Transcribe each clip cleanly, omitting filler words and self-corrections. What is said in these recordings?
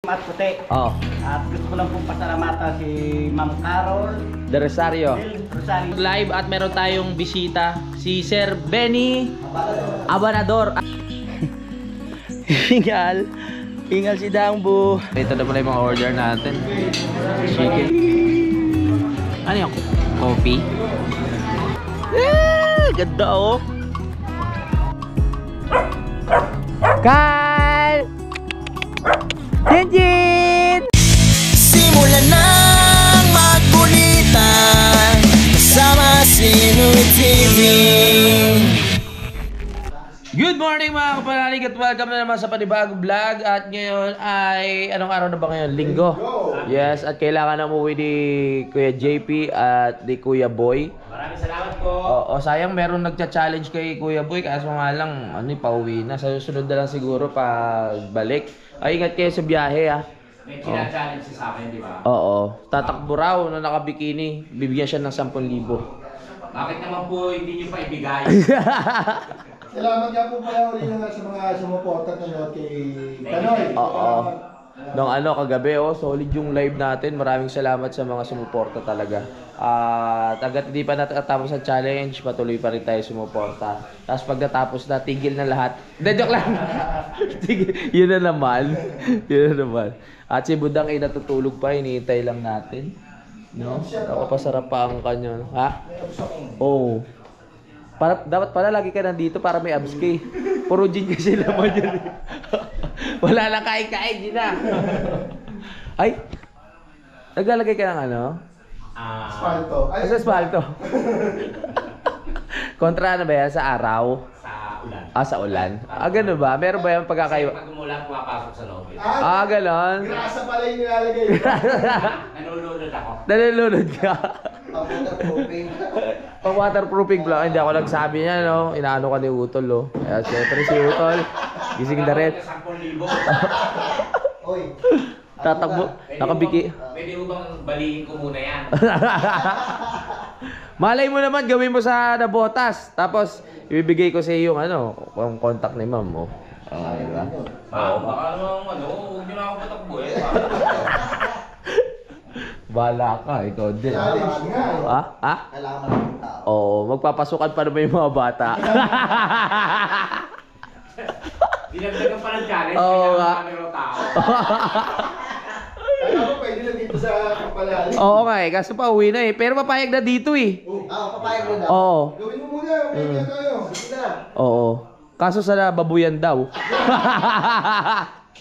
At puti. Oh. At gusto ko lang pong pasalamatan si Ma'am Carol De Rosario. Rosario. Live at meron tayong bisita. Si Sir Benny Abanador. Hingal. Hingal si Dangbu. Ito na pala yung mga order natin. Chicken. Ano yung coffee? Ganda oh. Kyle! Jinjin! Simulan ng magkulitan kasama si Nuy TV. Good morning mga kapanalig at welcome na naman sa panibagong vlog. At ngayon ay, anong araw na ba ngayon? Linggo. Yes, at kailangan na umuwi ni Kuya JP at ni Kuya Boy. Maraming salamat po. Oo, sayang meron nagcha-challenge kay Kuya Boy, kaso nga lang, pauwi na. Sa susunod na lang siguro pagbalik. Ay, ingat kayo sa biyahe ah. May challenge sa akin, di ba? Oo, tatakbo raw na nakabikini. Bibigyan siya ng 10,000. Bakit naman po hindi niyo pa ibigay? Salamat nga po pala uli na sa mga sumuporta na kay Kanoy. Oo. Nung kagabi, solid yung live natin. Maraming salamat sa mga sumuporta talaga. At agad hindi pa natatapos ang challenge, patuloy pa rin tayo sumuporta. Tapos pag natapos na, tigil na lahat. Hindi, joke lang. Yun na naman. Yun na naman. At si Budang ay natutulog pa, hinihintay lang natin. No? Nakapasarap pa ang kanya. Ha? Oo. Dapat pala lagi ka nandito para may abs ka eh. Puro gin kasi laman yun. Wala lang kain-kain, gin na. Ay! Naglalagay ka ng ano? Spalto. Sa espalto. Kontra na ba yan? Sa araw? Sa ulan. Sa ulan. Gano'n ba? Meron ba yung pagkakayo? Pag umulan, pumapasok sa loob. Gano'n? Grasa pala yung nilalagay. Nanulunod ako. Nalilunod ka. Waterproofing. Pang waterproofing lang. Hindi ako nagsabi niya, no? Inaano ka ni Utol, no? Kaya siyempre si Utol, gising na rin. 10,000. Oy. Tatakbo, nakabiki. Pwede mo bang balihin ko muna yan? Malay mo naman, gawin mo sa nabotas. Tapos, ibibigay ko sa iyo yung yung contact ni ma'am mo. Diba? Baka naman, huwag nyo na ako patakbo eh. Bahala ka, ikaw din. Challenge nga. Ha? Kailangan mo ng tao. Oo, magpapasukan pa naman yung mga bata. Dinagdagan pa ng challenge, Oo kaya nga. marami ng tao. Kaya mo pwede na dito sa kapalali. Oo nga eh, kaso pa uwi na eh. Pero papayag na dito eh. Papayag mo na. Oo. Gawin mo muna. Pwede tayo. Sige na. Oo. Kaso sa babuyan daw.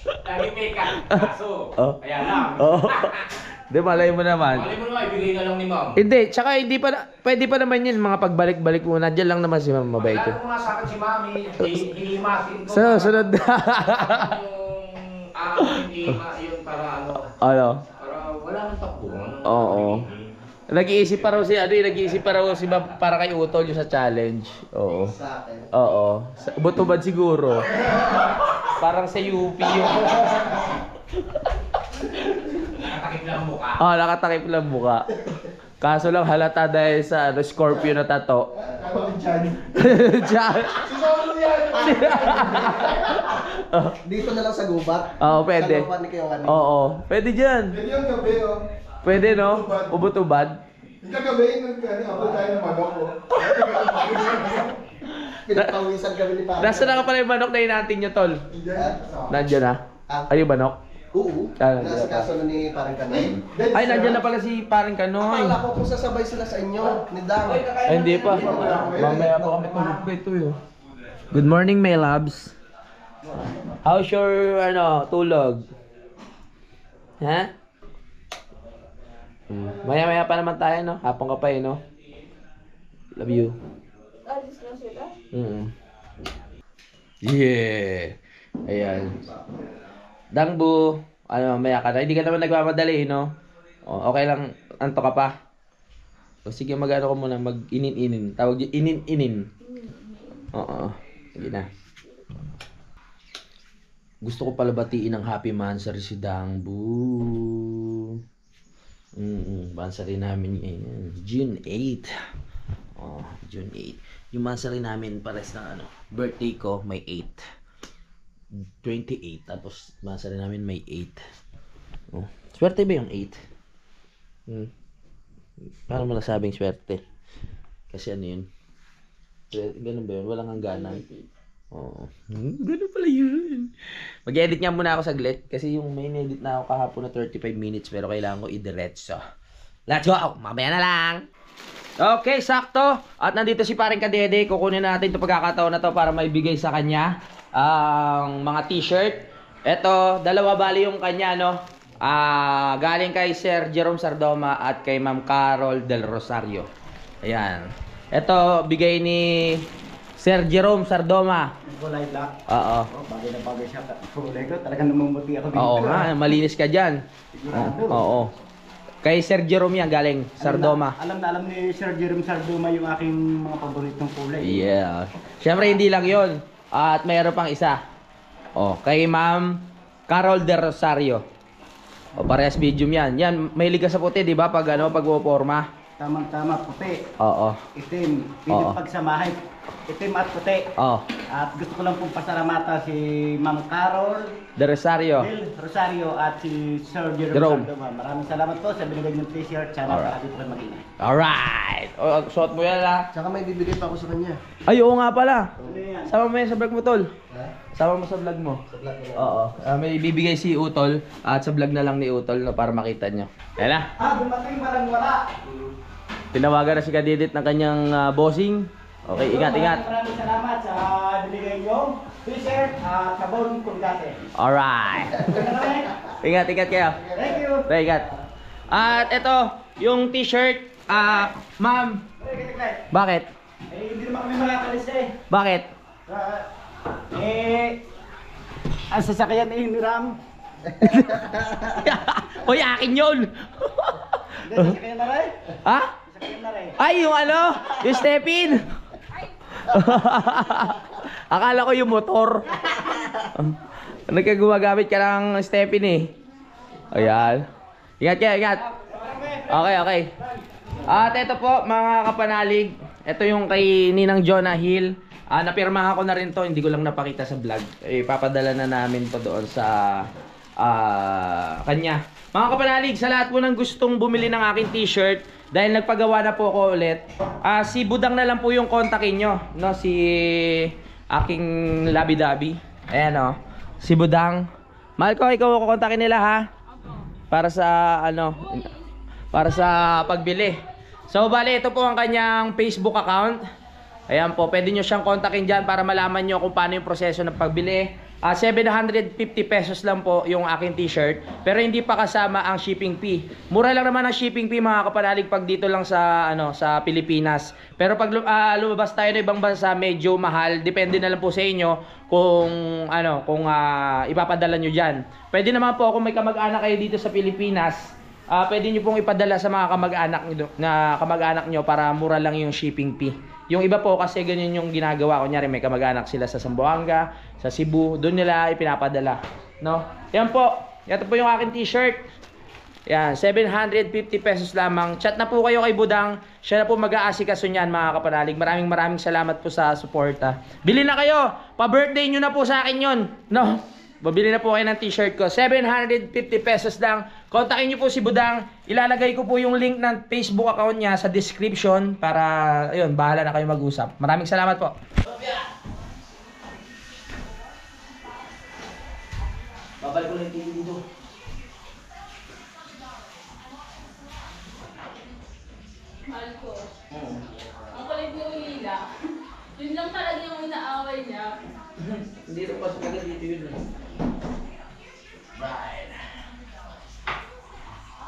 Lagi may kaso. Oh. Kaya lang. Oo. Di, malay mo naman. Malay mo naman, ibigay na lang ni ma'am. Hindi, tsaka hindi pa pwede pa naman yun, mga pagbalik-balik mo. Nandiyan lang naman si ma'am, mabait Wala yun. ko nga sa akin si mami, hinihimasin ko. Sunod na. Yung yun para Ano? para wala nang takbo. Oo. Nag-iisip pa raw si ma'am para kay Utol yung sa challenge. Oo. Sa akin. Oo. Ubot-ubad siguro. Parang sa UP yung... Nakatakip lang ang mukha. Nakatakip lang mukha. Kaso lang halata dahil sa Scorpio na tato. Kano ni Chan? Diyan. Sisolo yan. Dito na lang sa gubat. Oo, pwede. Sa lupa ni Kuya Wani. Oo. Pwede dyan. Pwede yung gabi, oh. Pwede, no? Ubot-ubad. Yung kagabi, abot tayo ng manok, oh. Pinagpawisan kami ni Papa. Nasa na ka pala yung manok na inaanting nyo, tol? Nandiyan na? Ay, yung manok? Oo. Nandiyan Nasa na. kaso na ni Parang Kanoy. Ay, nandiyan na pala si Paring Kanoy. Akala ko kung sasabay sila sa inyo, ni Dang. Ay, hindi pa. Mamaya pa kami tulog pa ito, yun. Good morning, my loves. How's your, tulog? Ha? Maya-maya pa naman tayo, no? Hapon ka pa, no? Love you. Alis na sila? Yeah! Ayan. Dangbu, mamaya ka na. Hindi ka naman nagmamadali, no? Okay lang, anto ka pa? O sige, mag-ano ko muna, mag-inin-inin. Tawag yung inin-inin. Oo. Sige na. Gusto ko pala batiin ng happy mansari si Dangbu. Mansari namin ngayon. June 8. June 8. Yung mansari namin pares ng birthday ko may 8. 28. Tapos mansari namin may 8. Oh. Swerte ba yung 8? Paano mo nasabing swerte? Kasi ano yun? Ganun ba yun? Walang hangganan. Oo. Ganun pala yun. Mag-edit nga muna ako saglit. Kasi yung main edit na ako kahapon na 35 minutes. Pero kailangan ko i-diretso. Let's go! Mamaya na lang! Okay, sakto. At nandito si paring Kadede. Kukunin natin itong pagkakataon na to para maibigay sa kanya ang mga t-shirt. Ito, dalawa bali yung kanya, no? Galing kay Sir Jerome Sardoma at kay Ma'am Carol Del Rosario. Ayan. Ito, bigay ni Sir Jerome Sardoma. Kulay black. Oo. Bagay na bagay siya. Kulay ko. Talagang namumuti ako dito. Oo nga, malinis ka dyan. Sigurado. Oo. Kay Sir Jerome yan, galing Sardoma. Alam na alam ni Sir Jerome Sardoma yung aking mga paboritong kulay. Yeah. Siyempre, hindi lang yon. At mayroon pang isa. Kay Ma'am Carol Del Rosario. Parehas medium yan. Yan, mahilig ka sa puti, di ba? Pag puporma. Tamang-tama, puti. Oo. Itim. Oo. Pilit pagsamahin. Itim at puti. Oo. At gusto ko lang pong pasalamatan si Ma'am Carol Del Rosario. Del Rosario at si Sir Jerome. Jerome Sardoma. Maraming salamat po sa binigay niyong t-shirt. Sana Alright. palagi po kayo mag-ingat. Alright. Suot mo yan, ha? Tsaka may bibigay pa ako sa kanya. Ay, oo nga pala. Ano yan? Sama mo yan sa vlog mo, Tol. Ha? Sama mo sa vlog mo. Sa vlog na. Oo. May bibigay si Utol at sa vlog na lang ni Utol no, para makita nyo. Yan na. Dumating walang wala. Tinawagan na si Kadidit ng kanyang bossing. Okay, ingat, ingat. Maraming salamat sa binigay niyong t-shirt at sabon kulgate. Alright. Ingat, ingat kayo. Thank you. Bye, ingat. At ito, yung t-shirt. Ma'am. Bakit? Hindi naman kami makakalis eh. Bakit? Ang sasakyan eh, hiniram. Hoy, akin yun. Hindi, sasakyan na rin. Ha? Sasakyan na rin. Ay, yung ano? Yung step-in. Akala ko yung motor. Nagkagagamit ka ng step-in eh. Ayan. Ingat kayo, ingat. Okay, okay. At ito po, mga kapanalig. Ito yung kay Ninang Jonah Hill. Napirmahan ko na rin to. Hindi ko lang napakita sa vlog. Ipapadala na namin to doon sa kanya. Mga kapanalig, sa lahat po ng gustong bumili ng aking t-shirt, dahil nagpagawa na po ako ulit, si Budang na lang po yung kontakin nyo, no? Si aking labi-dabi. Ayan, o. Si Budang. Mahal ko, ikaw kukontakin nila, ha? Para sa, para sa pagbili. So, bali, ito po ang kanyang Facebook account. Ayan po, pwede nyo siyang kontakin dyan para malaman nyo kung paano yung proseso ng pagbili. 750 pesos lang po yung aking t-shirt, pero hindi pa kasama ang shipping fee. Mura lang naman ang shipping fee, mga kapanalig, pag dito lang sa sa Pilipinas. Pero pag lumabas tayo ng ibang bansa, medyo mahal. Depende na lang po sa inyo kung ipapadala nyo diyan. Pwede naman po kung may kamag-anak kayo dito sa Pilipinas, pwede nyo pong ipadala sa mga kamag-anak nyo para mura lang yung shipping fee. Yung iba po kasi ganyan yung ginagawa. Kunyari may kamag-anak sila sa Zamboanga, sa Cebu, doon nila ipinapadala, no? Yan po. Ito po yung aking t-shirt. Yan, 750 pesos lamang. Chat na po kayo kay Budang. Siya na po mag-aasikaso niyan, mga kapanalig. Maraming salamat po sa suporta. Bili na kayo. Pa-birthday nyo na po sa akin yun, no? Babili na po kayo ng t-shirt ko. 750 pesos lang. Kontakin nyo po si Budang. Ilalagay ko po yung link ng Facebook account niya sa description para, ayun, bahala na kayo mag-usap. Maraming salamat po. Babalik ko lang yung TV dito. Mahal ko. Ang kulit mo Lila. Yun lang talaga yung inaaway niya. Hindi rin pa sa tagal dito yun. Right.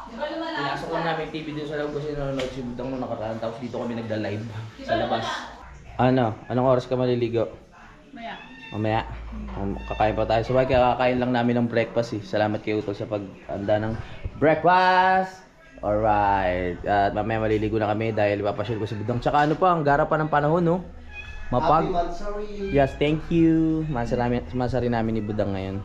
Di ba lumalaki Pinasok lang namin yung TV dito sa loob kasi nanonood si Budang nung nakaraan. Tapos dito kami nagda-live sa labas. Anong oras ka maliligo? Maya. Mamaya. Kakain pa tayo. Sabay kakain lang namin ng breakfast eh. Salamat kay Utol sa pag-anda ng breakfast. Alright. At mamaya maliligo na kami dahil ipapasyal ko si Budang. Tsaka ano pa, ang gara pa ng panahon, no? Mapag. Happy Mansari. Yes, thank you. Masari namin ni Budang ngayon.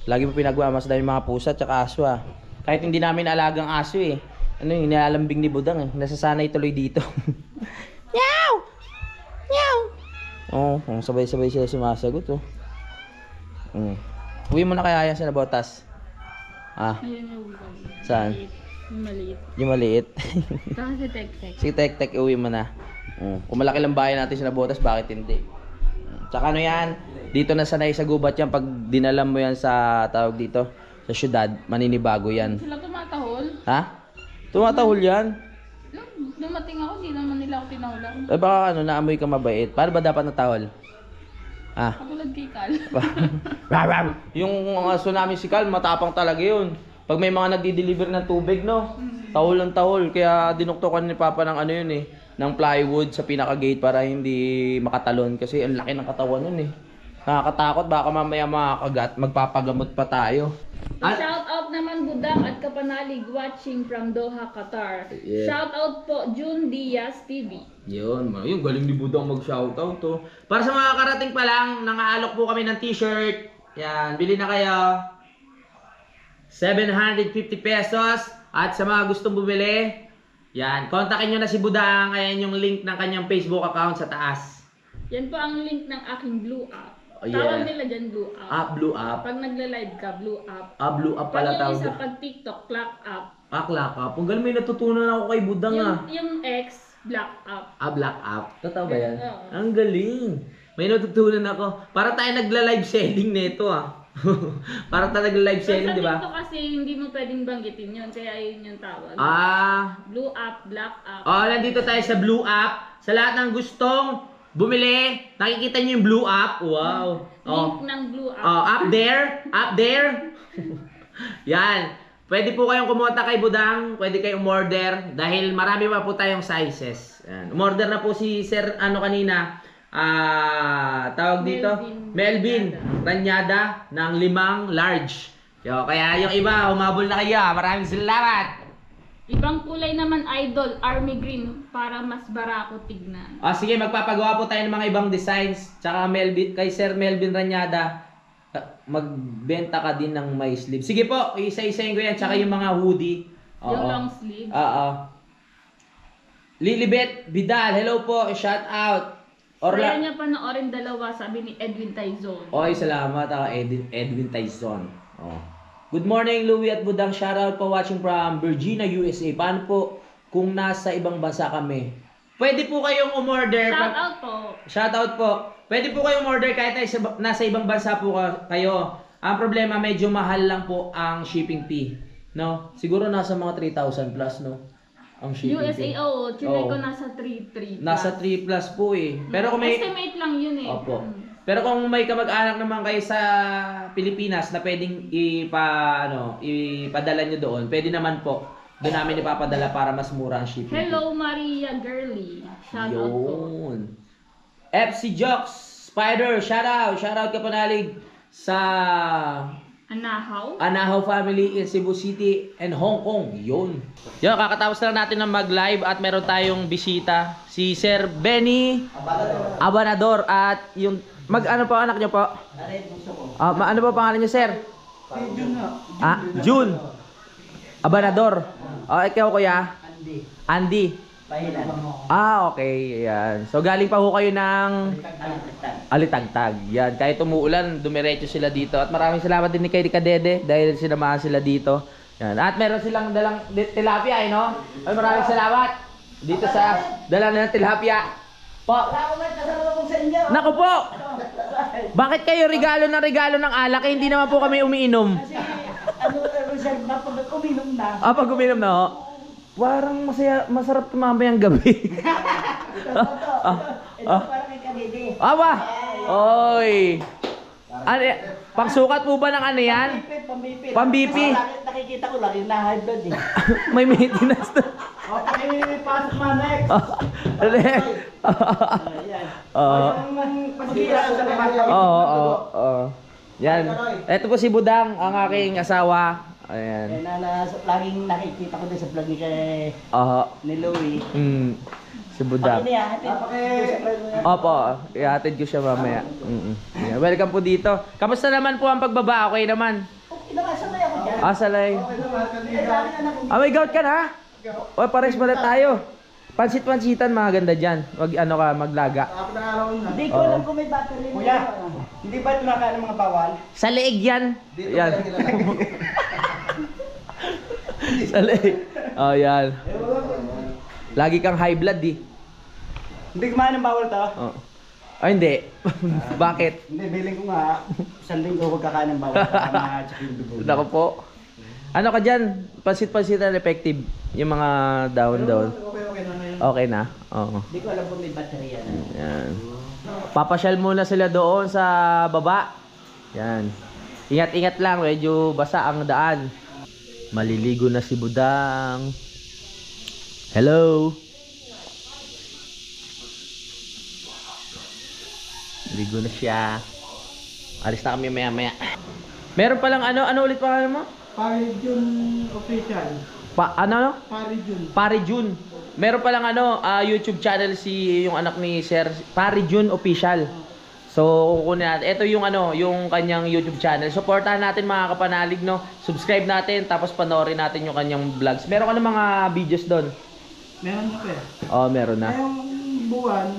Lagi mo pinagawa, mas dami mga pusa tsaka aso ah. Kahit hindi namin alagang aso eh. Ano yung nilalambing ni Budang eh. Nasasanay tuloy dito. Meow! Meow! Oh, sabay-sabay sila sumasagot oh. Uwi mo na kaya yan sa nabotas. Ah, Ayun yung ulam. saan? Yung maliit. Yung maliit. Saka si Tek-Tek. Si Tek-Tek, uwi mo na. Kung malaki lang bahay natin sa Nabotas, bakit hindi? Tsaka ano yan, dito na sanay sa gubat yan. Pag dinalam mo yan sa tawag dito, sa syudad, maninibago yan. Sila tumatahol. Ha? Tumatahol yan? Nung dumating ako, di naman nila ako tinahulan. Eh baka ano, naamoy ka mabait. Paano ba dapat natahol? Ah. Katulad kay Kal. Yung aso namin si Cal, matapang talaga yun. Pag may mga nagdi-deliver ng tubig, no? Tahol ng tahol. Kaya dinuktokan ni Papa ng ano yun eh, ng plywood sa pinaka-gate para hindi makatalon. Kasi ang laki ng katawan nun eh. Nakakatakot, baka mamaya makakagat, magpapagamot pa tayo. Shout out naman Budak at Kapanalig watching from Doha, Qatar. Yeah. Shout out po June Diaz TV. Yun, yung galing ni Budang mag-shoutout to. Para sa mga karating pa lang, nangaalok po kami ng t-shirt. Yan, bili na kayo. 750 pesos. At sa mga gustong bumili, yan, kontakin nyo na si Budang. Ayan yung link ng kanyang Facebook account sa taas. Yan po ang link ng aking Blue App. Oh, yeah. Tawag nila dyan Blue App. Blue App. Pag nagla-live ka, Blue App. Blue App pala Pag yung tawag. isa, pag TikTok, Clock App. Clock App. Ang galing, may natutunan ako kay Budang Yung X, Black App. Black App. Totoo ba yan? Oo. Ang galing. May natutunan ako. Para tayo nagla-live selling nito Para tayo nagla-live selling, di ba? Sa TikTok kasi hindi mo pwedeng banggitin yun, kaya yun yung tawag. Blue App, Black App. Nandito tayo sa Blue App. Sa lahat ng gustong bumili, nakikita niyo yung Blue App. Wow. Link ng Blue App. Up there. Yan. Pwede po kayong kumontak kay Budang. Pwede kayong umorder. Dahil marami pa po tayong sizes. Yan. Umorder na po si Sir kanina. Tawag dito. Melvin Ranyada ng 5 large. Kaya yung iba, humabol na kayo. Maraming salamat. Ibang kulay naman idol, army green, para mas barako tignan. Sige, magpapagawa po tayo ng mga ibang designs. Tsaka kay Sir Melvin Ranyada, magbenta ka din ng may sleeve. Sige po, isa-isayin ko yan. Tsaka yung mga hoodie. Yung long sleeve. Lilibet Vidal, hello po, shout out. Kaya niya panoorin dalawa, sabi ni Edwin Taizon. Okay, salamat Edwin Tyson. Good morning, Louie at Budang. Shoutout po watching from Virginia, USA. Paano po kung nasa ibang bansa kami? Pwede po kayong umorder. Shoutout po. Pwede po kayong umorder kahit nasa ibang bansa po kayo. Ang problema, medyo mahal lang po ang shipping fee. No? Siguro nasa mga 3,000 plus, no? Ang shipping fee. USA, chinay ko nasa 3,300 plus. Nasa 3 plus po eh. Pero kung may... Estimate lang yun eh. Opo. Pero kung may kamag-anak naman kayo sa Pilipinas na pwedeng ipadala nyo doon, pwede naman po. Doon namin ipapadala para mas mura ang shipping. Hello, Maria Girly. Shout out po. FC Jocks, Spider, shout out Kapanalig sa Anahaw family in Cebu City and Hong Kong. Yun, kakatapos lang natin ng mag-live at meron tayong bisita. Si Sir Benny Abanador at yung ano po anak niyo po? Ano po pangalan niyo, sir? June nga. June. Abanador. Ikaw kuya? Andy. Okay. Yan. So galing pa ho kayo ng Alitagtag. Yan. Kahit umuulan, dumiretso sila dito. At maraming salamat din kay Kadede dahil sinamahan sila dito. Yan. At meron silang dalang tilapia, no? Ay, maraming salamat. Dito sa dala ng tilapia. Po. Naku po. Bakit kayo regalo ng alak? Hindi naman po kami umiinom. Reserve na pag uminom na. Pag uminom na ho. Parang masarap mamayang gabi. Ito para kay Kadede. Aba! Oy! Pangsukat po ba ng ano yan? Pambipit. Pambipi. Nakikita ko lang yung na-high blood eh. May maintenance to. Okay, pasok na next. Yan. Ito po si Budang, ang aking asawa. Ayan. Laging nakikita ko din sa vlog ni ni Louie. Si Budang. Opo, ihatid ko siya mamaya. Yeah, welcome po dito. Kamusta naman po ang pagbaba? Okay naman? Okay naman, sanay ako dyan. Salay. May gout ka na? Pares pala tayo. Pansit-pansitan, mga ganda dyan. Maglaga. Hindi ko alam kung may battery. Kuya, hindi ba ito nakain ng mga bawal? Sa leeg yan. Yan. Sa leeg. Oh, yan. Lagi kang high blood eh. Hindi kumain ng bawal to. Oh. Ay, hindi. Bakit? Hindi, biling ko nga. Isang linggo huwag kakain ng bawal. Para ma-check yung dugo. Nako po. Ano ka dyan? Pansit-pansitan effective. Yung mga down. Okay na ngayon. Okay na? Oo. Hindi ko alam kung may baterya na. Yan. Papasyal muna sila doon sa baba. Yan. Ingat-ingat lang. Medyo basa ang daan. Maliligo na si Budang. Hello. Ligo na siya. Alis na kami maya-maya. Meron palang ano ulit pangalan mo? Parijun official. Ano? Parijun. Pari Jun. Meron palang YouTube channel yung anak ni Sir Pari Jun official. So, kukunin natin. Ito yung yung kanyang YouTube channel. Supportahan natin mga kapanalig, no. Subscribe natin tapos panoorin natin yung kanyang vlogs. Meron ka ng mga videos doon? Meron na pa. Oh, meron na. Ngayong buwan,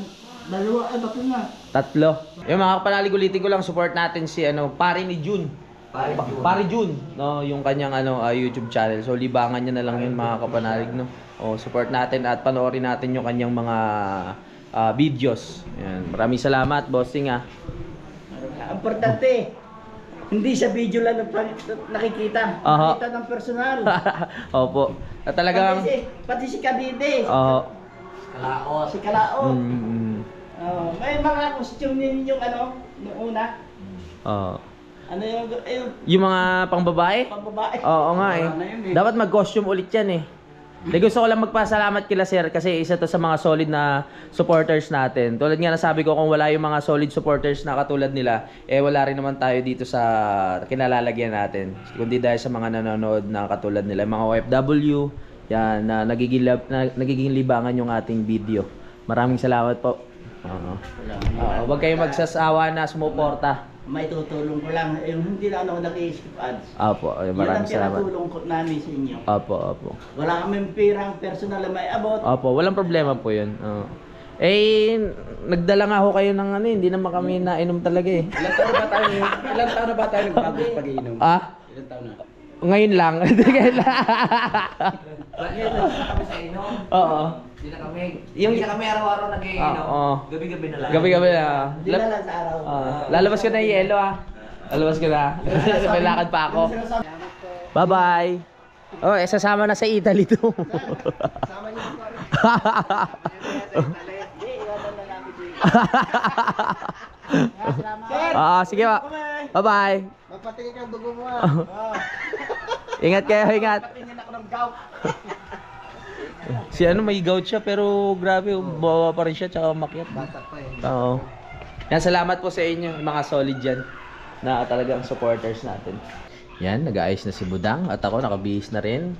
tatlo na. Tatlo. Yung mga kapanalig, ulitin ko lang, support natin si Pari ni Jun. Pari Jun, no, yung kanyang YouTube channel. So libangan niya na lang yun mga kapanalig, no. O support natin at panoorin natin yung kanyang mga videos. Yan. Maraming salamat, bossing ah. Importante, hindi sa video lang nakikita. Aha. Nakita ng personal. Opo. At talagang Pati si Cavite. Si Kalaot. May mga costume din yung noong una. Ano yung mga pangbabae? pambabae. Oo nga eh. Wala na yun eh. Dapat mag-costume ulit yan eh. Gusto ko lang magpasalamat kila Sir kasi isa to sa mga solid na supporters natin. Tulad nga nasabi ko, kung wala yung mga solid supporters na katulad nila, wala rin naman tayo dito sa kinalalagyan natin. Kundi dahil sa mga nanonood na katulad nila, mga OFW, yan, na nagiging libangan yung ating video. Maraming salamat po. Huwag kayong magsasawa na sumuporta. May tutulong ko lang. Hindi na ako nag-i-skip ads. Opo, maraming salamat. Yan ang pinatulong ko namin sa inyo. Opo. Wala kaming pirang personal na may abot. Opo, walang problema po yun. Nagdala nga ho kayo ng hindi naman kami nainom talaga eh. Ilan taon na ba tayo nagbago sa pag-iinom? Ilan taon na? Ngayon lang. Bakit kami sa inom? Oo. Hindi na kami. Yung- Hindi na kami araw-araw nag-iinom. Oo. Gabi-gabi na lang. Gabi-gabi na. Hindi na lang sa araw. Lalabas ka na yung yelo ah. Lalabas ka na. May lakad pa ako. Bye-bye. Sasama na sa Italy to. Sama niyo po. Hindi, iwanan na namin dito. Sige ba. Bye-bye. Magpatingin kang dugo mo Ingat kayo, ingat. Patingin ako ng gout. Si may gout siya pero grabe, bawa pa rin siya tsaka makyat. Bata pa eh. Oo. Yan, salamat po sa inyo, mga solid dyan na talagang supporters natin. Yan, nag-aayos na si Budang at ako nakabihis na rin.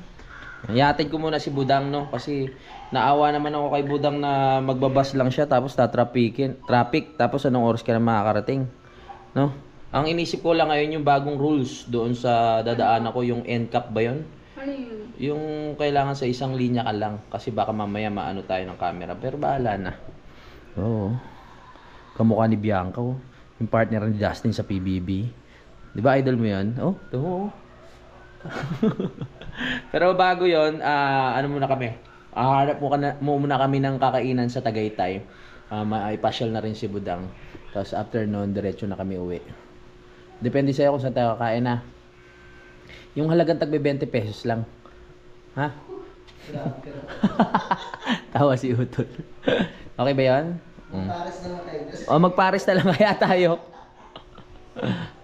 Yatid ko muna si Budang, no, kasi naawa naman ako kay Budang na magbabas lang siya tapos traffic, tapos anong oras ka na makakarating, no? Ang inisip ko lang ngayon yung bagong rules doon sa dadaanan ko, yung NCAP ba yun? Ano yun? Yung kailangan sa isang linya ka lang kasi baka mamaya maano tayo ng camera, pero bahala na. Oo. Kamukha ni Bianca, oh. Yung partner ni Justin sa PBB. Di ba idol mo yan? Oh, ito mo. Pero bago yon, ano muna kami? Hanap muna kami ng kakainan sa Tagaytay. Maipasyal na rin si Budang. Tapos after noon, diretso na kami uwi. Depende sa'yo kung saan tayo kakain na. Yung halagang tagbe 20 pesos lang. Ha? Tawa si Utol. Okay ba yan? Pares na lang kayo. O mag-Paris na lang kaya tayo.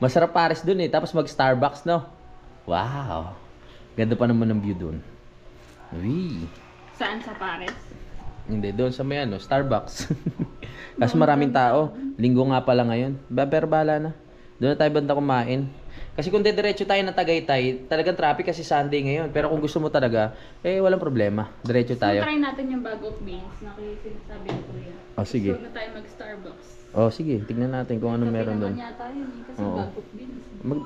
Masarap Paris dun eh. Tapos mag-Starbucks, no? Wow. Ganda pa naman ng view dun. Uy. Saan sa Paris? Hindi, doon sa may Starbucks. Kasi maraming tao. Linggo nga pala ngayon. Pero bahala na. Doon na tayo banda kumain. Kasi kung diretso tayo na Tagaytay, talagang traffic kasi Sunday ngayon. Pero kung gusto mo talaga, walang problema. Diretso tayo. Try natin yung bag of beans na sinasabi ko kuya. Oh, sige. Huwag na tayo mag-Starbucks. Oh, sige. Tignan natin kung anong meron doon. Sabi naman yata yun kasi Oo. bag of beans.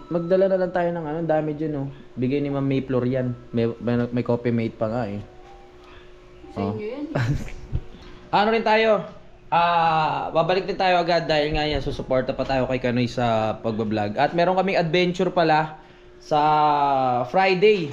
Magdala na lang tayo ng dami dyan, oh. Bigay ni Ma'am May Florian. May coffee mate pa nga, eh. Sa inyo yan. Ano rin tayo? Babalik din tayo agad dahil nga yan, susuporta pa tayo kay Kanoy sa pagbablog. At meron kaming adventure pala sa Friday.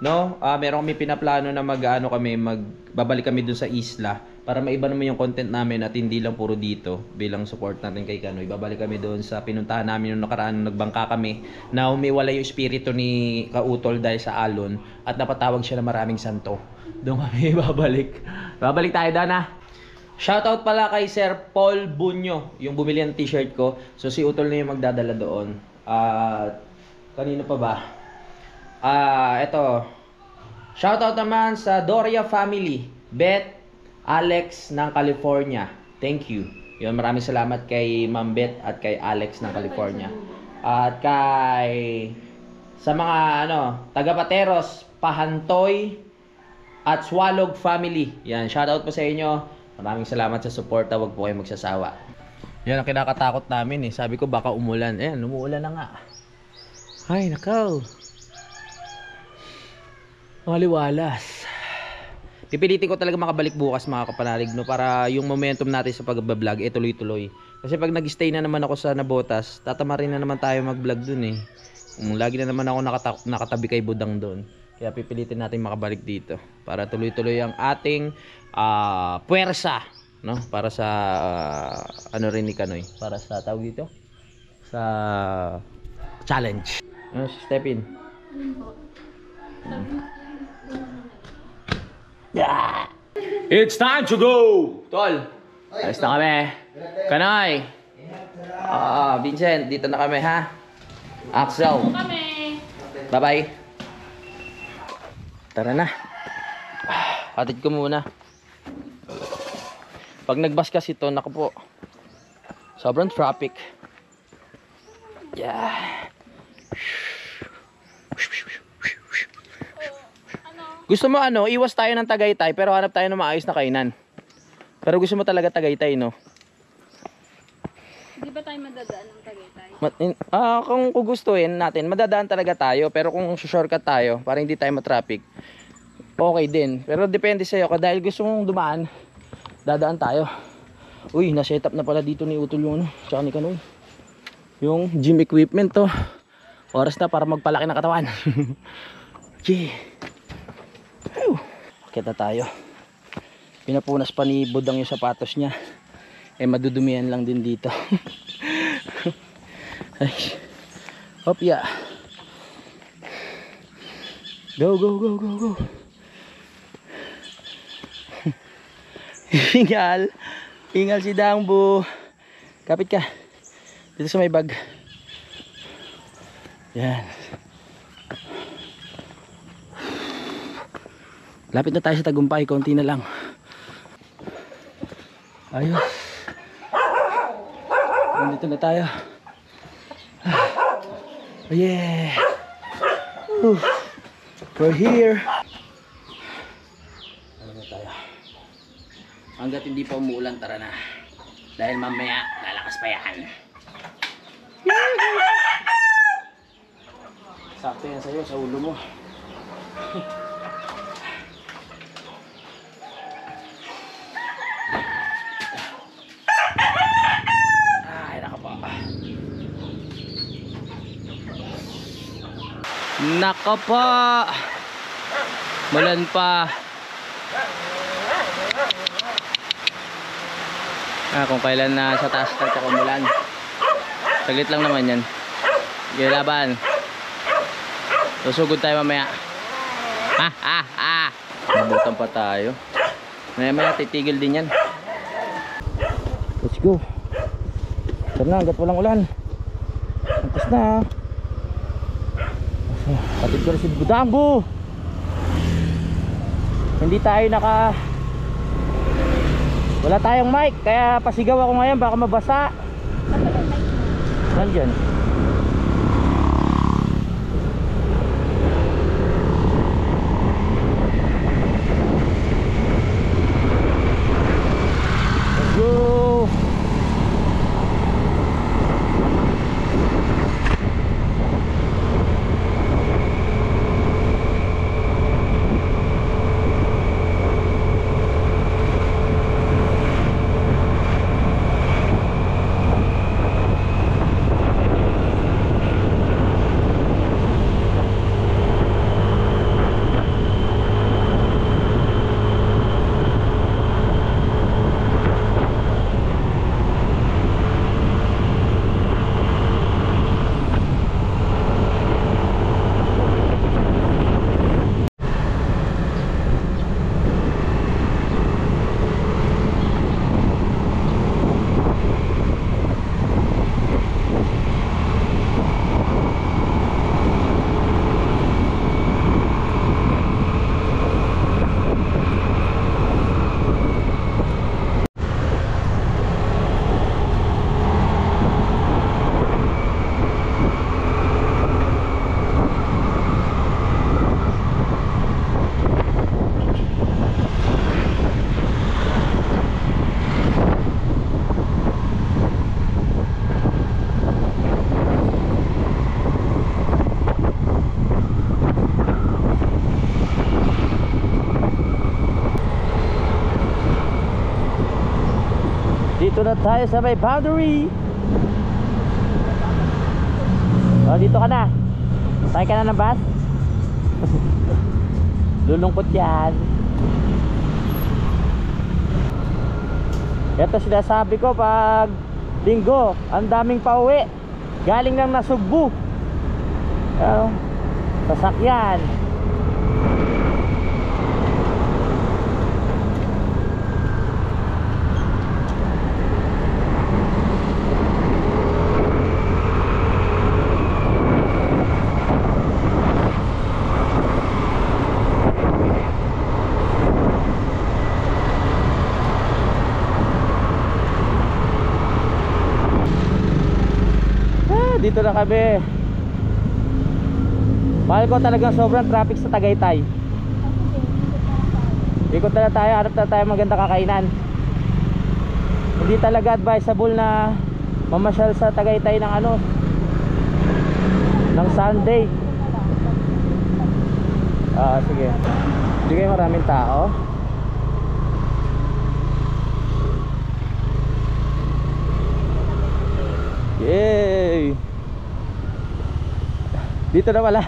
no? Meron kami pinaplano na magbabalik kami dun sa isla para maiba naman yung content namin at hindi lang puro dito bilang support natin kay Kanoy. Babalik kami doon sa pinuntahan namin nung nakaraan nung nagbangka kami na umiwala yung espiritu ni Kautol dahil sa alon at napatawag siya na maraming santo. Doon kami babalik. Babalik tayo doon ha. Shoutout pala kay Sir Paul Bunyo, yung bumili ng t-shirt ko. So si Utol na yung magdadala doon. Kanino pa ba? Ito. Shoutout naman sa Doria family, Beth, Alex ng California. Thank you. Yun, maraming salamat kay Ma'am Beth at kay Alex ng California. At sa mga taga Pateros, Pahantoy at Swalog family. Yan, shoutout po sa inyo. Maraming salamat sa support. Huwag po kayong magsasawa. Yan ang kinakatakot namin eh. Sabi ko baka umulan. Ayan, umuulan na nga. Ay, nakaw. Maliwalas. Pipilitin ko talaga makabalik bukas mga kapanalig, no, para yung momentum natin sa pag-vlog tuloy-tuloy. Kasi pag nag-stay na naman ako sa Nabotas, tatama rin na naman tayo mag-vlog dun eh. Lagi na naman ako nakatabi kay Budang doon. Kaya pipilitin natin makabalik dito para tuloy-tuloy ang ating puwersa, no, para sa rin ni Kanoy, para sa tawag dito sa challenge. Step in. Yeah. It's time to go! Tol, ayos na kami. Kanoy. Vincent, dito na kami ha. Axel. Kami. Bye-bye. Tara na. Hatid ko muna. Pag nagbus kasi ito, naku po. Sobrang traffic. Yeah. Gusto mo iwas tayo ng Tagaytay pero hanap tayo ng maayos na kainan. Pero gusto mo talaga Tagaytay, no? Di ba tayo madadaan ng Tagaytay? Kung gustuhin natin, madadaan talaga tayo. Pero kung shortcut tayo, para hindi tayo matraffic, okay din. Pero depende sa'yo. Dahil gusto mong dumaan, dadaan tayo. Uy, na-set up na pala dito ni Utol yung tsaka ni Kanoy. Yung gym equipment to. Oras na para magpalaki ng katawan. Okay. Kita tayo. Pinapunas pa ni Budang yung sapatos niya. Madudumihan lang din dito. Ay. Hop ya. Go go go go go. Ingal. Ingal si Dangbo. Kapit ka. Dito sa may bag. Yan. Lapit na tayo sa Tagumpay, konti na lang. Ayos. Nandito na tayo. Oh yeah. We're here. Ano na tayo? Hanggat hindi pa umuulan, tara na. Dahil mamaya, lalakas pa yan. Sakto yan sa'yo, sa ulo mo. Naka pa. Mulan pa. Kung kailan na sa taas na tsaka umulan. Saglit lang naman yan. Gilaban. Susugod tayo mamaya. Nabutan pa tayo. Maya titigil din yan. Let's go. Tara na, hanggat walang ulan. Antas na. Patid ko rin si Budangbo. Hindi tayo wala tayong mic, kaya pasigaw ako ngayon, baka mabasa. Nandyan. Let's go. Dito na tayo sa may boundary. Oh, dito ka na. Sakay ka na ng bus. Lulungkot yan. Ito sinasabi ko pag linggo, ang daming pauwi. Galing ng Nasugbu. Sasakyan. Dito na kami. Mahal ko talagang sobrang traffic sa Tagaytay. Ikot na tayo, hanap na tayo maganda kakainan. Hindi talaga advisable na mamasyal sa Tagaytay ng ng Sunday. Sige. Hindi kayo maraming tao. Yay! Dito na wala.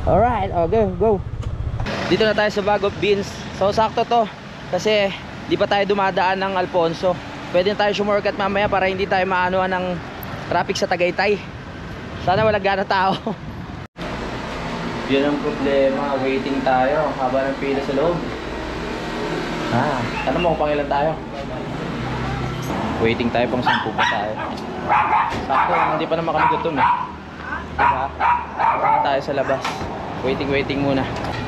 Alright, okay, go. Dito na tayo sa Bag of Beans. So sakto to kasi di pa tayo dumadaan ng Alfonso. Pwede na tayo shortcut mamaya para hindi tayo maanuhan ng traffic sa Tagaytay. Sana wala gana tao. Yun ang problema, waiting tayo haba ng pila sa loob. Tanong mo kung pangilan tayo. Waiting tayo pang 10 pa tayo. Sakto, hindi pa naman kami gutom diba? Wala tayo sa labas. Waiting muna.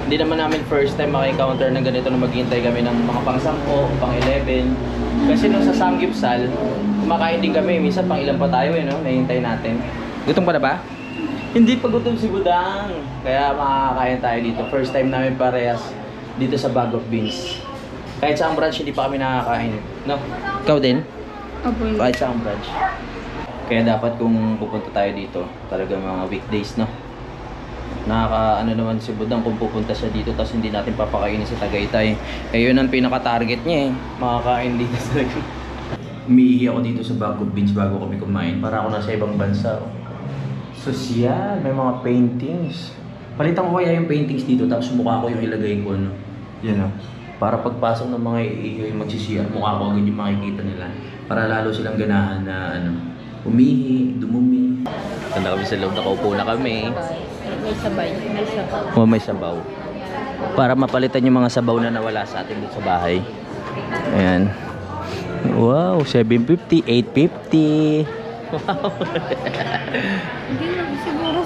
Hindi naman namin first time maka-encounter ng ganito na maghihintay kami ng mga pang 10, pang 11. Kasi nung sa Samgyupsal, kumakain din kami. Minsan pang ilan pa tayo nahihintay natin. Gutom ka na ba? Hindi pa gutom si Budang. Kaya makakain tayo dito. First time namin parehas dito sa Bag of Beans. Kahit sa branch hindi pa kami nakakain. No? Ikaw din? Opo. Kahit sa branch. Kaya dapat kung pupunta tayo dito, talaga mga weekdays, no? Naman si Budang kung pupunta siya dito tapos hindi natin papakainin sa Tagaytay. Yun ang pinaka-target niya makakain dito sa Tagaytay. Umiihi ako dito sa Bag of Beans bago kami kumain. Para ako nasa ibang bansa. Sosyal, may mga paintings. Palitan ko kaya yung paintings dito tapos mukha ko yung ilagay ko, no? Yan, para pagpasok ng mga iihi magsisiyar, mukha ko agad yung makikita nila. Para lalo silang ganahan na umihi, dumumi. Tanda kami sa loob, nakaupo na kami. May sabay, may sabaw. May sabaw. Para mapalitan yung mga sabaw na nawala sa atin dito sa bahay. Ayan. Wow, 750, 850. Wow. Hindi na, siguro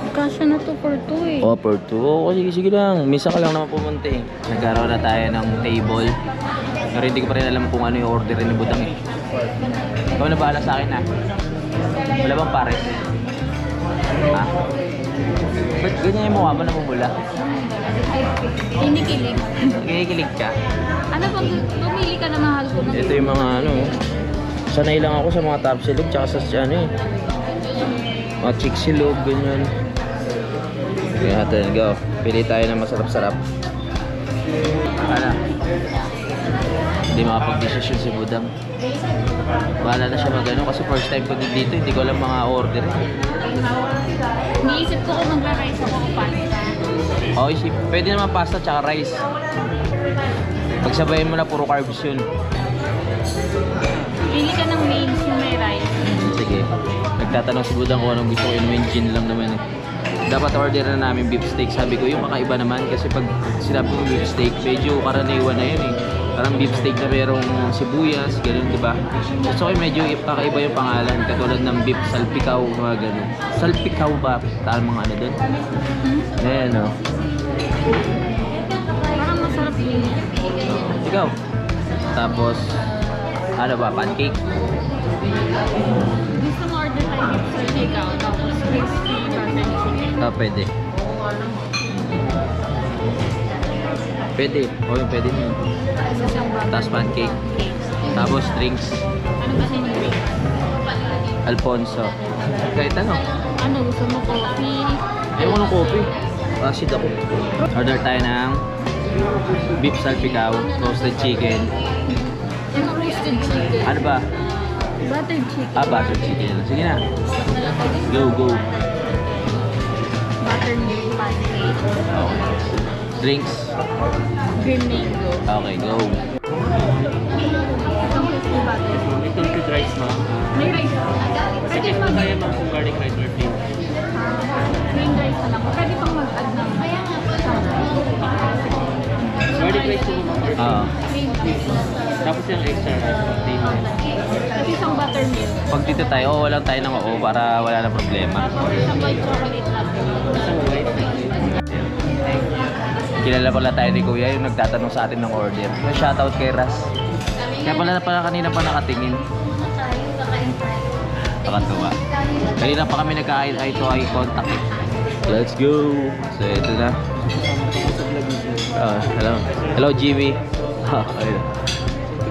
kasya na to for 2 Oh, for 2. Sige lang. Misa ka lang naman pumunta Nagkaroon na tayo ng table. Pero hindi ko pa rin alam kung ano yung order ni Budang Ikaw na bahala sa akin Wala bang pare? Ba't ganyan yung mukha mo namumula? Kinikilig. Kinikilig ka? Ano pag bumili ka na mahal ko? Ito yung mga sanay lang ako sa mga tapsilog tsaka sa mga chicsilog, ganyan. Okay natin, go. Pili tayo ng masarap-sarap. Hindi makapag-desisyon si Budang. Bahala na siya mag-ano kasi first time ko din dito, hindi ko alam mga order. Niisip ko kung magra-rice ako o pasta. Okay, pwede naman pasta tsaka rice. Pagsabayin mo na puro carbs yun. Pili ka ng mains yung may rice. Sige. Nagtatanong si Budang kung anong gusto ko, yung gin lang naman Dapat order na namin beef steak. Sabi ko yung kakaiba naman kasi pag sinabi ko beef steak, medyo karaniwan na yun Parang beef steak na merong sibuyas, gano'n, diba? Gusto ko medyo kakaiba yung pangalan. Katulad ng beef salpikaw, mga gano'n. Salpikaw ba? Mga doon? Ayan, Parang masarap yun. Ikaw. Tapos, pancake? Gusto mo order tayo dito sa takeout, tapos crispy burger chicken. Pwede. Pwede. Pwede na yun. Tapos pancake. Tapos drinks. Ano ba yung drink? Alfonso. Kahit ano. Ano gusto mo? Coffee? Ayaw ko ng coffee. Acid ako. Order tayo ng beef salpikaw, roasted chicken, Yung roasted chicken. Ano ba? Buttered chicken. Butter chicken. Sige na. Go, go. Buttermilk pancake. Okay. Drinks. Green mango. Okay, go. Itong crispy butter. Itong with rice, ma'am. May rice. Pwede mag... Kaya ma'am kung garlic rice or plain. Plain rice na lang. Pwede pang mag-add ng... Kaya nga po sa Garlic rice po ma'am or Ah. plain rice. tapos yung extra rice, plain rice. Kasi isang buttermilk. Pag dito tayo, walang tayo ng oo para wala na problema. Tapos isang white chocolate latte. Isang white. Kilala pala tayo ni Kuya, yung nagtatanong sa atin ng order. Shoutout kay Ras. Kaya pala kanina pa nakatingin. Nakatuwa. Kanina pa kami nagka-eye to eye contact eh. Let's go! So ito na. Hello. Hello Jimmy. Ayun.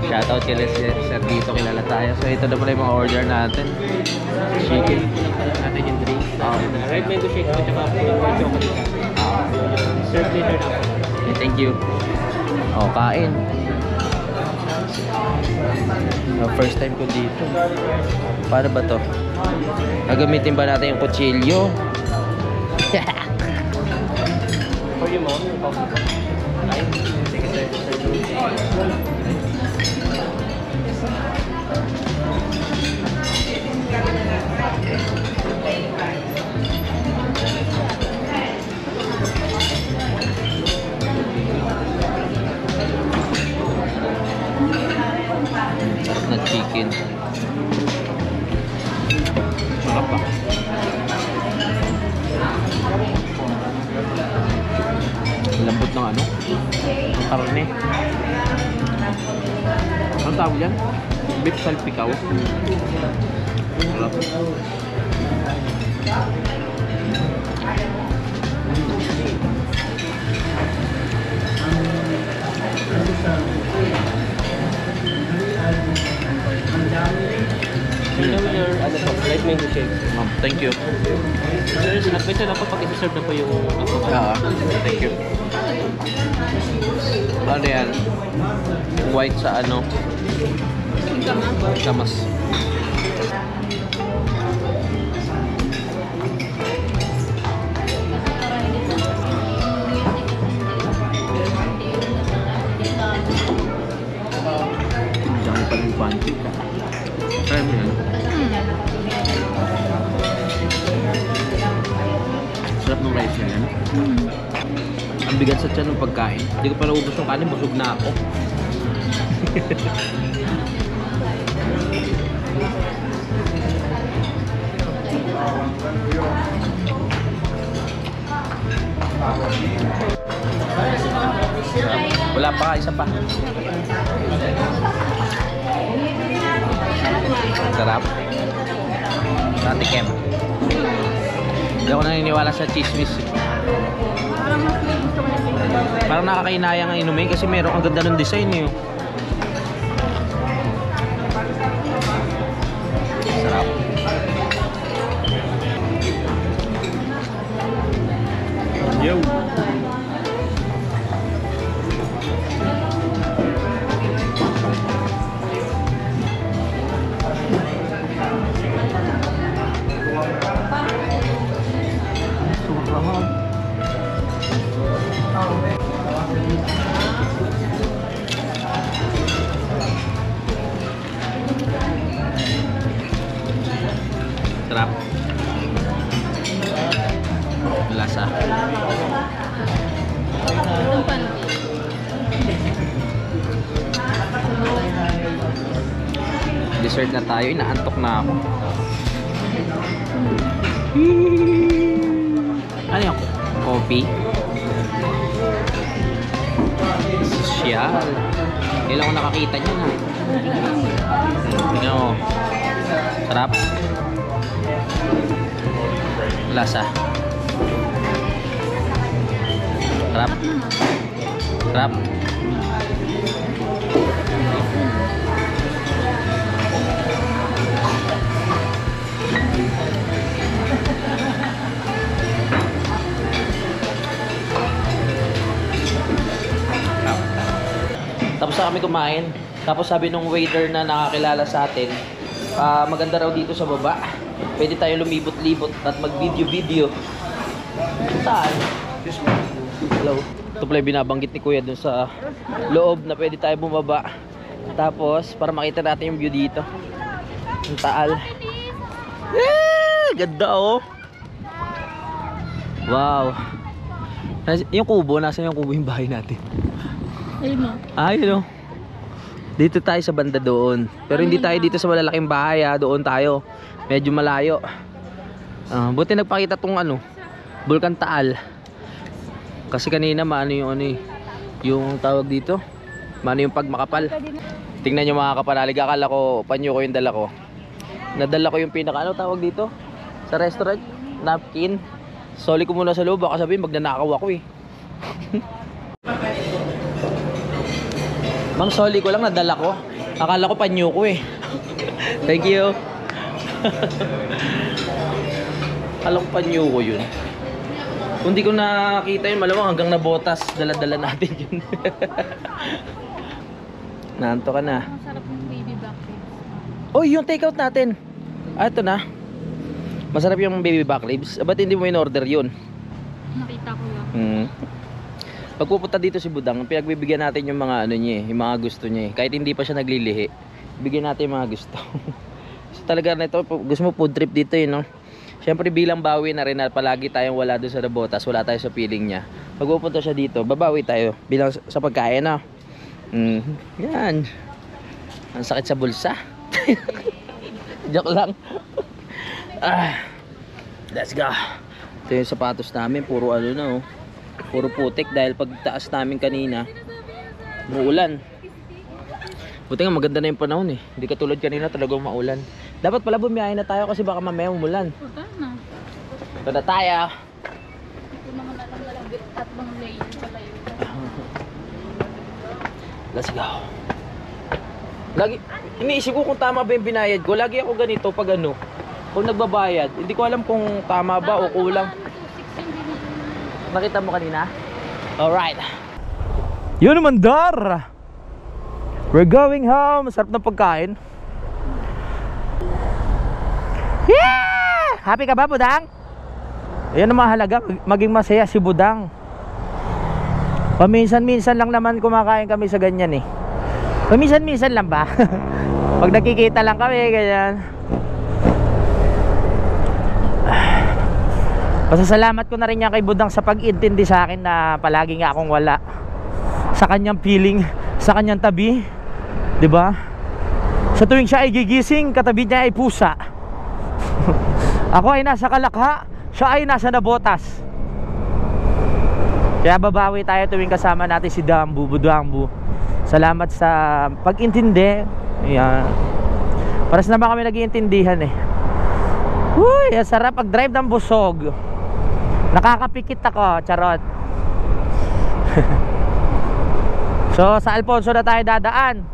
Shoutout kay Sir dito, kilala tayo. So ito na pala yung mga order natin. Chicken. Natin yung drinks. Red mango shake po, tsaka po yung chocolate ka. Serve later na po. Okay, thank you. Oh, kain. First time ko dito. Paano ba to? Gagamitin ba natin yung kutsilyo? For you, ma'am. Yung coffee po. Ay, sige sir. Sarap na chicken. Sarap pa. Lambot ng ano? Ang karne. Ano tawag yan? Beef salpikaw. Sarap. You know your, ano po, red mango shake. Thank you. Sir, adventure na po pag isi-serve na po yung Thank you. Ano yan? White sa ano? Gamas. Dami pa ng pancake ah. Try mo yan. Sarap ng rice yan. Ang bigat sa tiyan ng pagkain. Hindi ko pa naubos yung kanin, busog na ako. Wala pa, isa pa. Sarap. Natikim. Hindi ako naniniwala sa chismis. Parang nakakainayang ang inumin kasi meron ang ganda ng design eh. Sarap. Yo. Sarap. Lasa. Itong pancake. Dessert na tayo. Inaantok na ako. Ano yung coffee? Sosyal. Hindi lang ako nakakita niya na. Tingnan mo. Sarap. Lasa. Sarap. Sarap. Tapos na kami kumain. Tapos sabi nung waiter na nakakilala sa atin, maganda raw dito sa baba. Pwede tayo lumibot-libot at mag-video-video. Saan? Hello. Ito pala yung binabanggit ni Kuya dun sa loob na pwede tayo bumaba. Tapos, para makita natin yung view dito. Ang taal. Ganda oh. Wow. Yung kubo, nasa yung kubo yung bahay natin? Ayun mo. Ayun oh. Dito tayo sa banda doon. Pero hindi tayo dito sa malalaking bahay doon tayo. Medyo malayo. Buti nagpakita tong Bulkan Taal. Kasi kanina maano yung tawag dito. Maano yung pagmakapal. Tingnan nyo mga kapanalig. Akala ko panyo ko yung dala ko. Nadala ko yung pinaka tawag dito sa restaurant. Napkin. Soli ko muna sa loob. Baka sabihin magnanakaw ako eh. Mang soli ko lang nadala ko. Akala ko panyo ko eh. Thank you. Akala ko panyo ko yun. Kung di ko nakita yun, malamang hanggang nabotas. Dala-dala natin yun. Naanto ka na. Masarap yung baby back ribs. Oh, yung takeout natin. Ito na. Masarap yung baby back ribs. Ba't hindi mo in-order yun? Nakita ko lang. Pag pupunta dito si Budang, pinagbibigyan natin yung mga niya, yung mga gusto niya. Kahit hindi pa siya naglilihi, bigyan natin yung mga gusto. So, talaga na ito, gusto mo food trip dito no? Siyempre bilang bawi na rin na palagi tayong wala doon sa Nabotas, wala tayo sa feeling niya. Pag pupunta siya dito, babawi tayo bilang sa pagkain na. Yan. Ang sakit sa bulsa. Joke lang. Let's go. Ito yung sapatos namin, puro na puro putik dahil pagtaas namin kanina muulan. Buti nga maganda na yung panahon eh. Hindi katulad kanina talagang maulan. Dapat pala bumiyahin na tayo kasi baka mamaya umulan. Punta na. Ito na tayo. Ito naman alam na lang tatlong layer pala yun. Let's go. Lagi, iniisip ko kung tama ba yung binayad ko. Lagi ako ganito pag kung nagbabayad. Hindi ko alam kung tama ba o kulang. Nakita mo kanina? Alright. Yun naman dar. We're going home. Sarap ng pagkain. Yeah! Happy ka ba, Budang? Yan ang mahalaga. Maging masaya si Budang. Paminsan-minsan lang naman kumakain kami sa ganyan eh. Paminsan-minsan lang ba? Pag nakikita lang kami, ganyan. Pasasalamat ko na rin niya kay Budang sa pag-intindi sa akin na palagi nga akong wala sa kanyang feeling, sa kanyang tabi, 'di ba? Sa tuwing siya ay gigising, katabi niya ay pusa. Ako ay nasa Kalakha, siya ay nasa Nabotas. Kaya babawi tayo tuwing kasama natin si Dambu, Budambu. Salamat sa pag-intindi. Ayan. Paras naman kami nag-iintindihan eh. Uy, sarap pag-drive ng busog. Nakakapikit ako, charot. So sa Alfonso na tayo dadaan.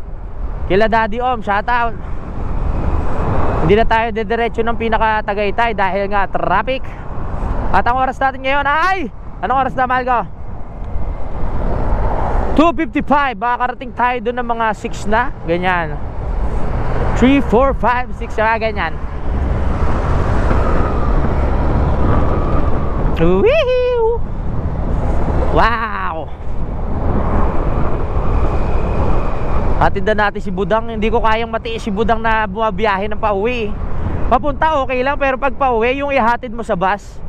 Kila Daddy Om, shout out. Hindi na tayo dediretso ng pinaka Tagaytay dahil nga traffic. At ang oras natin ngayon ay anong oras na, mahal ko? 2:55. Baka karating tayo doon ng mga 6 na. Ganyan 3, 4, 5, 6 mga ganyan. Woohoo! Wow! Hatid na natin si Budang. Hindi ko kayang matiis si Budang na bumabiyahe ng pauwi. Papunta okay lang, pero pag pauwi, yung ihatid mo sa bus,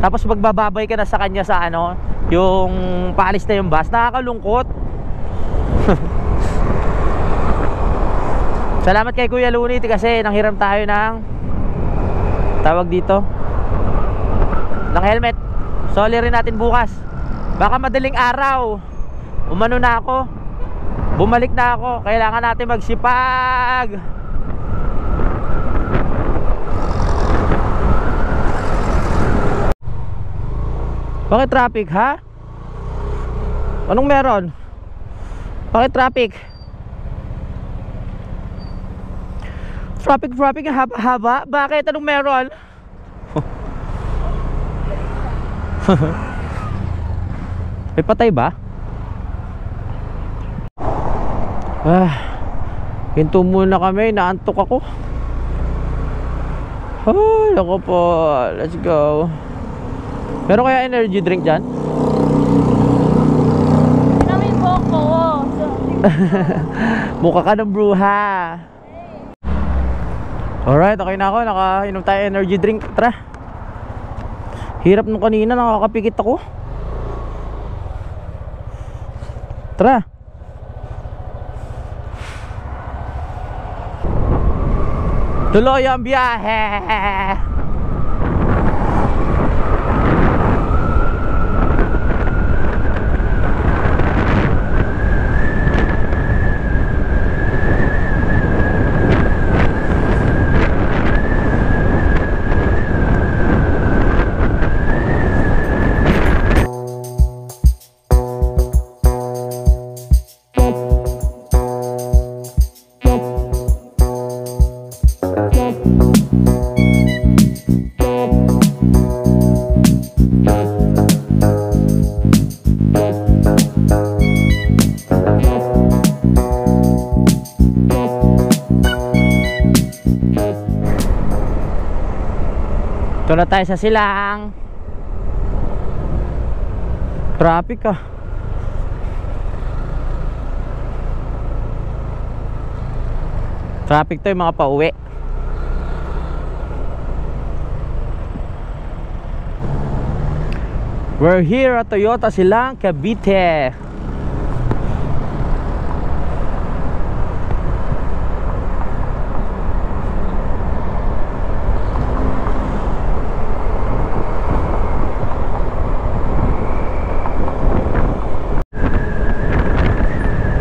tapos magbababay ka na sa kanya sa yung paalis na yung bus, nakakalungkot. Salamat kay Kuya Lunit kasi nanghiram tayo ng tawag dito ng helmet. Soli rin natin bukas. Baka madaling araw umano na ako, bumalik na ako. Kailangan natin magsipag. Bakit traffic ha? Anong meron? Bakit traffic? Traffic ang haba-haba. Bakit? Anong meron? May patay ba? Hinto muna kami, naantok ako. Ay, ako po. Let's go. Meron kaya energy drink dyan? Namin po ako. Mukha ka ng bruha. Alright, okay na ako. Nakainom tayo energy drink. Tara. Hirap nung kanina, nakakapikit ako. Tara. Tuloy ang biyahe. Ito na tayo sa silang. Traffic ah. Traffic to yung mga pauwi. We're here at Toyota Silang, Cavite.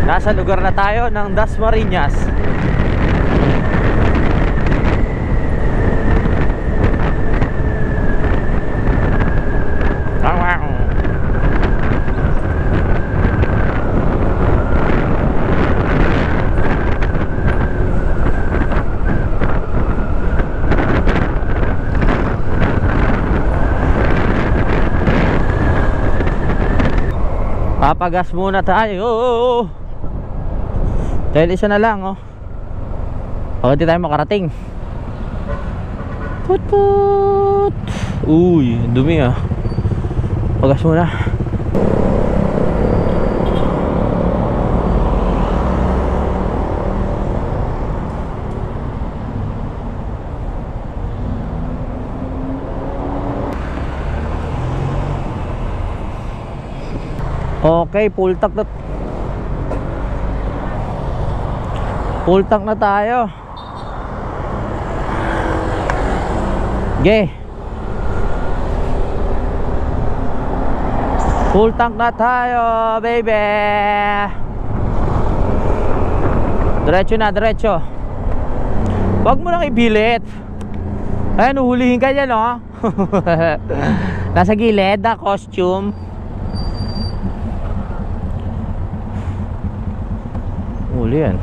Nasa lugar na tayo ng Dasmariñas. Papagas muna tayo. Dahil isa na lang oh. Bakit di tayo makarating? Put put. Uy, dumi ah. Pagas muna. Okay, full tank na tayo. Okay. Full tank na tayo, baby. Diretso na, diretso. Wag mo nang ibilit. Ayan, uhulihin ka dyan, oh. Nasa gilid na costume. Huli yan.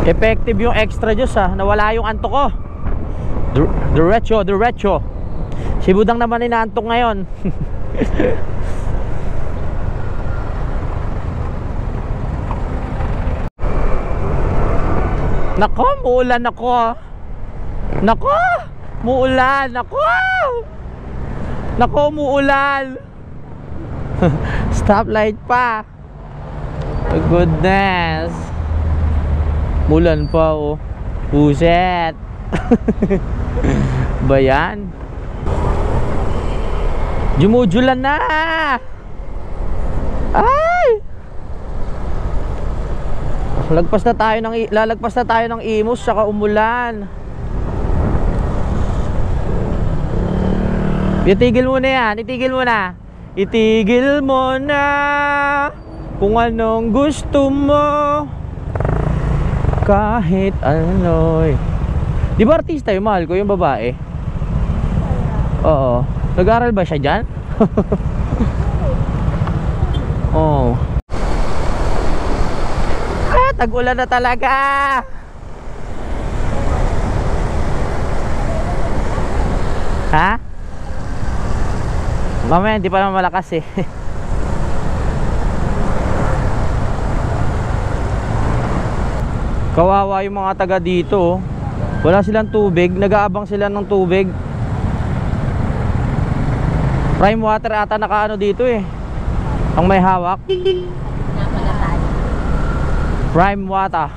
Effective yung extra juice ah. Nawala yung antok ko. Diretso. Si Budang naman inaantok ngayon. Nako, muulan ako. Nako, muulan. Nako, muulan. Stoplight pa. Oh, goodness. Mulan pa oh. Puset. Bayan. Jumujulan na. Ay. Lalagpas na tayo ng Imus saka umulan. Itigil mo na yan. Itigil mo na. itigil mo na kung anong gusto mo, kahit ano. Di ba artista yung mahal ko, yung babae? Oo. Nag-aral ba siya dyan? Oh. Tag-ulan na talaga. Ha? Mamaya hindi pa naman malakas eh. Kawawa yung mga taga dito. Wala silang tubig, nag-aabang sila ng tubig. Prime water ata nakaano dito eh. Ang may hawak. Prime water.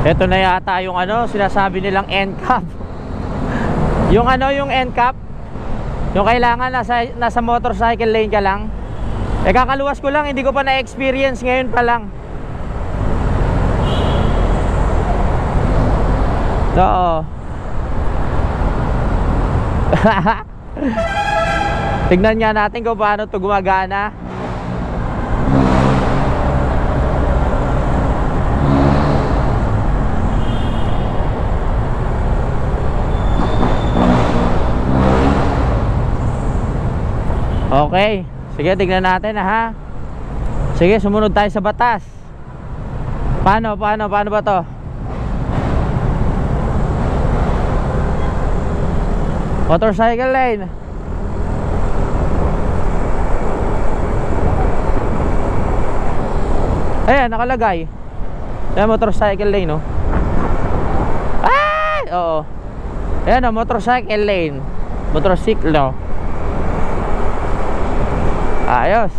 Ito na yata yung ano, sinasabi nilang end cap. Yung ano, yung end cap. Yung kailangan nasa motorcycle lane ka lang. Eh kakaluwas ko lang, hindi ko pa na-experience, ngayon pa lang. Oo. Tignan nga natin kung paano ito gumagana. Okay, sige, tignan natin ha. Sige, sumunod tayo sa batas. Paano ba to? Motorcycle lane. Ayan, nakalagay. Ayan, motorcycle lane, no? Ay! Oo. Ayan, no, motorcycle lane. Motorsiklo. Ayos.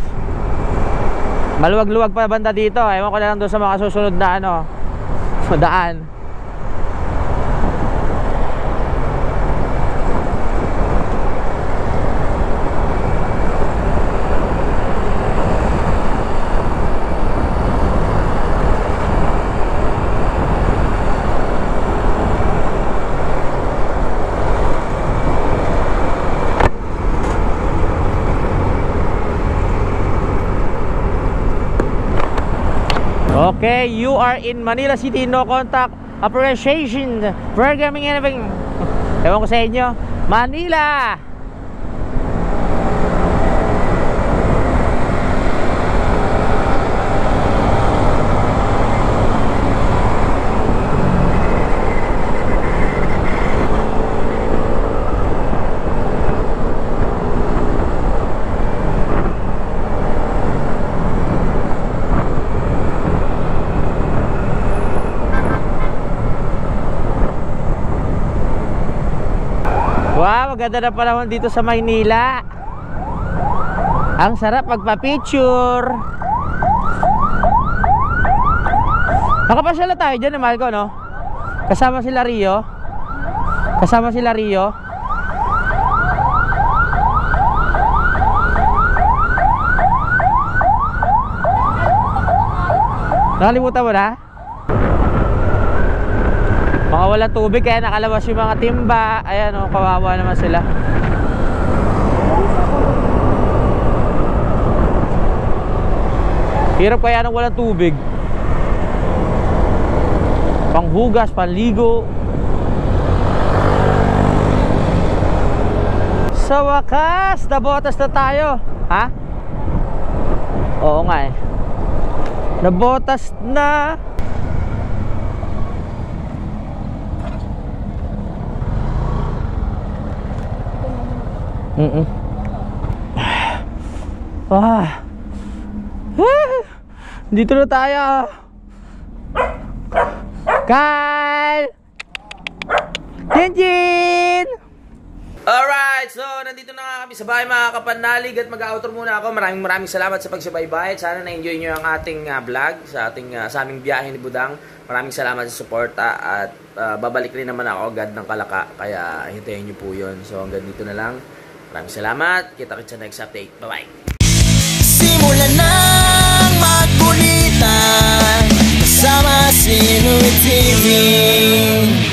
Maluwag-luwag pa banda dito. Ewan ko na lang doon sa mga susunod na ano, daan. Okay, you are in Manila City, no contact appreciation programming and everything. Ewan ko sa inyo, Manila. Wow, maganda na panahon dito sa Maynila. Ang sarap magpa-picture. Nakapasyala tayo dyan, mahal ko, no? Kasama sila Rio. Nakalimutan mo na? Mga walang tubig kaya nakalabas yung mga timba. Ayan o, kawawa naman sila. Hirap kaya nang walang tubig. Panghugas, panligo. Sa wakas, nabotas na tayo. Ha? Oo nga eh. Nabotas na. Dito na tayo. Kyle! Jinjin! Alright, so nandito na nga kami sa bahay mga kapanalig at mag-outro muna ako. Maraming salamat sa pagsubaybay. Sana na-enjoy nyo ang ating vlog sa aming biyahe ni Budang. Maraming salamat sa suporta at babalik rin naman ako agad ng Kalaka. Kaya hintayin nyo po yun. So hanggang dito na lang. Maraming salamat. Kita-kits sa next update. Bye-bye. Simulan ng magkulitan kasama si Louie TV.